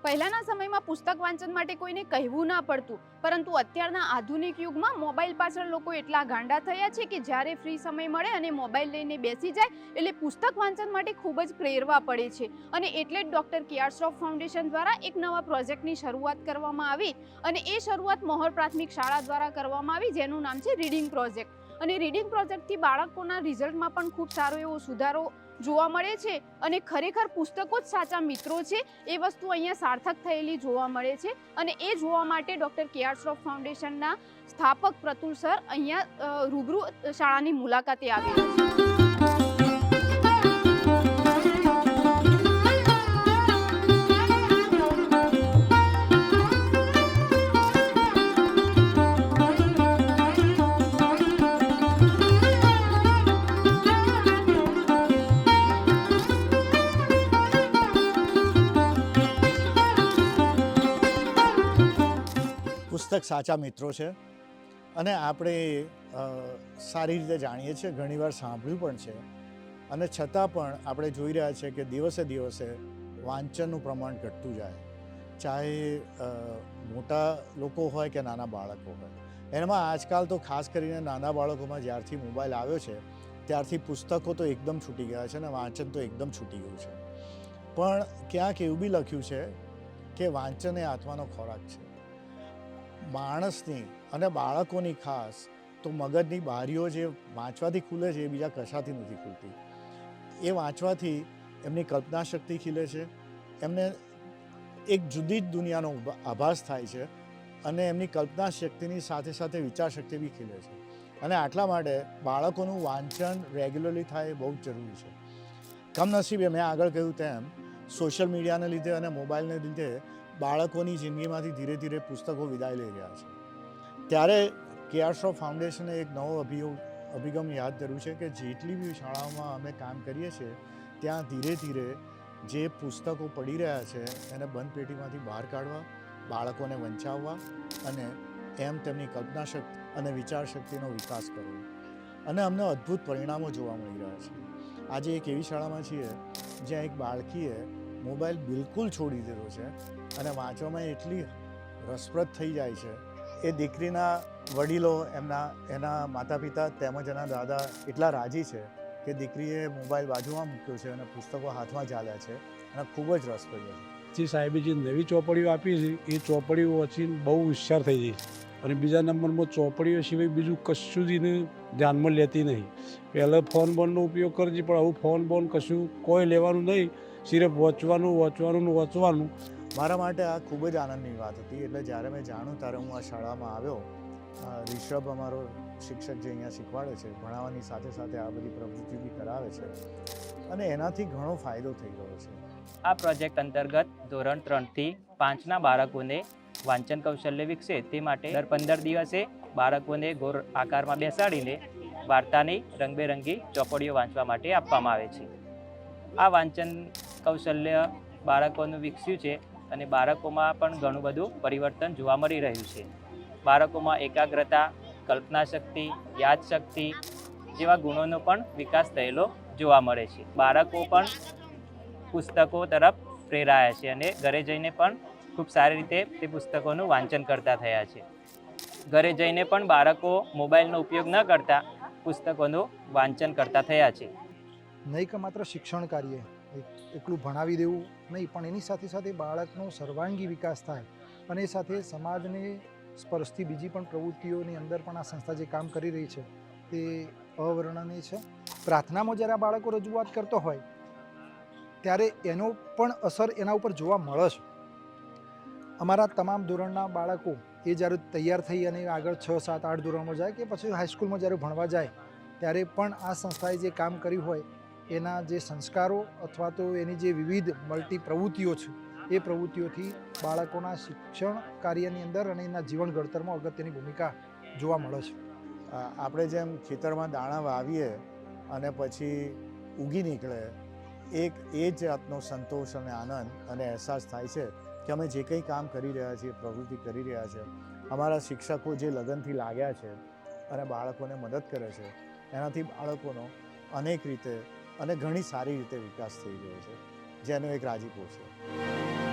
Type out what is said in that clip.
પહેલાના સમયમાં પુસ્તક વાંચન માટે કોઈને કહેવું ના પડતું, પરંતુ અત્યારના આધુનિક યુગમાં મોબાઈલ પાછળ લોકો એટલા ગાંડા થયા છે કે જ્યારે ફ્રી સમય મળે અને મોબાઈલ લઈને બેસી જાય એટલે પુસ્તક વાંચન માટે ખૂબ જ પ્રેરવા પડે છે. અને એટલે જ ડૉક્ટર કે.આર. શ્રોફ ફાઉન્ડેશન દ્વારા એક નવા પ્રોજેક્ટની શરૂઆત કરવામાં આવી અને એ શરૂઆત મોહર પ્રાથમિક શાળા દ્વારા કરવામાં આવી, જેનું નામ છે રીડિંગ પ્રોજેક્ટ. અને રીડિંગ પ્રોજેક્ટથી બાળકોના રિઝલ્ટમાં પણ ખૂબ સારો એવો સુધારો જોવા મળે છે અને ખરેખર પુસ્તકો જ સાચા મિત્રો છે એ વસ્તુ અહીંયા સાર્થક થયેલી જોવા મળે છે. અને એ જોવા માટે ડૉક્ટર કે.આર. શ્રોફ ફાઉન્ડેશનના સ્થાપક પ્રતુલ સર અહીંયા રૂબરૂ શાળાની મુલાકાતે આવેલા છે. પુસ્તક સાચા મિત્રો છે અને આપણે સારી રીતે જાણીએ છીએ, ઘણીવાર સાંભળ્યું પણ છે. અને છતાં પણ આપણે જોઈ રહ્યા છીએ કે દિવસે દિવસે વાંચનનું પ્રમાણ ઘટતું જાય, ચાહે મોટા લોકો હોય કે નાના બાળકો હોય. એમાં આજકાલ તો ખાસ કરીને નાના બાળકોમાં જ્યારથી મોબાઈલ આવ્યો છે ત્યારથી પુસ્તકો તો એકદમ છૂટી ગયા છે અને વાંચન તો એકદમ છૂટી ગયું છે. પણ ક્યાંક એવું બી લખ્યું છે કે વાંચન એ આત્માનો ખોરાક છે. માણસની અને બાળકોની ખાસ તો મગજની બારીઓ જે વાંચવાથી ખુલે છે એ બીજા કશાથી નથી ખુલતી. એ વાંચવાથી એમની કલ્પના શક્તિ ખીલે છે, એમને એક જુદી જ દુનિયાનો આભાસ થાય છે અને એમની કલ્પના શક્તિની સાથે સાથે વિચાર શક્તિ બી ખીલે છે. અને આટલા માટે બાળકોનું વાંચન રેગ્યુલરલી થાય એ બહુ જ જરૂરી છે. કમનસીબે મેં આગળ કહ્યું તેમ સોશિયલ મીડિયાને લીધે અને મોબાઈલને લીધે બાળકોની જિંદગીમાંથી ધીરે ધીરે પુસ્તકો વિદાય લઈ રહ્યા છે. ત્યારે કે.આર. શ્રોફ ફાઉન્ડેશને એક નવો અભિગમ યાદ કર્યું છે કે જેટલી બી શાળાઓમાં અમે કામ કરીએ છીએ ત્યાં ધીરે ધીરે જે પુસ્તકો પડી રહ્યા છે એને બંધ પેટીમાંથી બહાર કાઢવા, બાળકોને વંચાવવા અને એમ તેમની કલ્પના શક્તિ અને વિચાર શક્તિનો વિકાસ કરવો. અને અમને અદ્ભુત પરિણામો જોવા મળી રહ્યા છે. આજે એક એવી શાળામાં છીએ જ્યાં એક બાળકીએ મોબાઈલ બિલકુલ છોડી દીધો છે અને વાંચવામાં એટલી રસપ્રદ થઈ જાય છે. એ દીકરીના વડીલો, એના માતા પિતા તેમજ એના દાદા એટલા રાજી છે કે દીકરીએ મોબાઈલ બાજુમાં મૂક્યો છે અને પુસ્તકો હાથમાં ચાલ્યા છે અને ખૂબ જ રસપ્રદ છે. જે સાહેબે જે નવી ચોપડીઓ આપી છે એ ચોપડીઓ વાંચીને બહુ હોશિયાર થઈ જઈ છે. અને બીજા નંબરમાં ચોપડીઓ સિવાય બીજું કશું જ એને ધ્યાનમાં લેતી નહીં. પહેલાં ફોન બોનનો ઉપયોગ કરતી, પણ આવું ફોન બોન કશું કોઈ લેવાનું નહીં, સિર્ફ વાંચવાનું. મારા માટે આ ખૂબ જ આનંદની વાત હતી. એટલે જ્યારે મેં જાણ્યું ત્યારે હું આ શાળામાં આવ્યો. રિષભ અમારો શિક્ષક જે અહીંયા શીખવાડે છે, ભણાવવાની સાથે સાથે આ બધી પ્રવૃત્તિ બી કરાવે છે અને એનાથી ઘણો ફાયદો થઈ ગયો છે. આ પ્રોજેક્ટ અંતર્ગત ધોરણ 3 થી 5ના બાળકોને વાંચન કૌશલ્ય વિકસે તે માટે દર 15 દિવસે બાળકોને ગોળ આકારમાં બેસાડીને વાર્તાની રંગબેરંગી ચોપડીઓ વાંચવા માટે આપવામાં આવે છે. આ વાંચન કૌશલ્ય બાળકોનું વિકસ્યું છે અને બાળકોમાં પણ ઘણું બધું પરિવર્તન જોવા મળી રહ્યું છે. બાળકોમાં એકાગ્રતા, કલ્પના શક્તિ, યાદશક્તિ જેવા ગુણોનો પણ વિકાસ થયેલો જોવા મળે છે. બાળકો પણ પુસ્તકો તરફ પ્રેરાયા છે અને ઘરે જઈને પણ ખૂબ સારી રીતે તે પુસ્તકોનું વાંચન કરતા થયા છે. ઘરે જઈને પણ બાળકો મોબાઈલનો ઉપયોગ ન કરતા પુસ્તકોનું વાંચન કરતા થયા છે. નહીં કે માત્ર શિક્ષણ કાર્ય એટલું ભણાવી દેવું નહીં, પણ એની સાથે સાથે બાળકનો સર્વાંગી વિકાસ થાય અને એ સાથે સમાજને સ્પર્શતી બીજી પણ પ્રવૃત્તિઓની અંદર પણ આ સંસ્થા જે કામ કરી રહી છે તે અવર્ણનીય છે. પ્રાર્થનામાં જ્યારે આ બાળકો રજૂઆત કરતો હોય ત્યારે એનો પણ અસર એના ઉપર જોવા મળે છે. અમારા તમામ ધોરણના બાળકો એ જ્યારે તૈયાર થઈ અને આગળ 6, 7, 8 ધોરણમાં જાય કે પછી હાઈસ્કૂલમાં જ્યારે ભણવા જાય ત્યારે પણ આ સંસ્થાએ જે કામ કર્યું હોય એના જે સંસ્કારો અથવા તો એની જે વિવિધ મલ્ટી પ્રવૃત્તિઓ છે એ પ્રવૃત્તિઓથી બાળકોના શિક્ષણ કાર્યની અંદર અને એના જીવન ઘડતરમાં અગત્યની ભૂમિકા જોવા મળે છે. આપણે જેમ ખેતરમાં દાણા વાવીએ અને પછી ઉગી નીકળે, એ જ જાતનો સંતોષ અને આનંદ અને અહેસાસ થાય છે કે અમે જે કંઈ કામ કરી રહ્યા છીએ, પ્રવૃત્તિ કરી રહ્યા છે, અમારા શિક્ષકો જે લગનથી લાગ્યા છે અને બાળકોને મદદ કરે છે, એનાથી બાળકોનો અનેક રીતે અને ઘણી સારી રીતે વિકાસ થઈ રહ્યો છે, જેનો એક રાજીપો છે.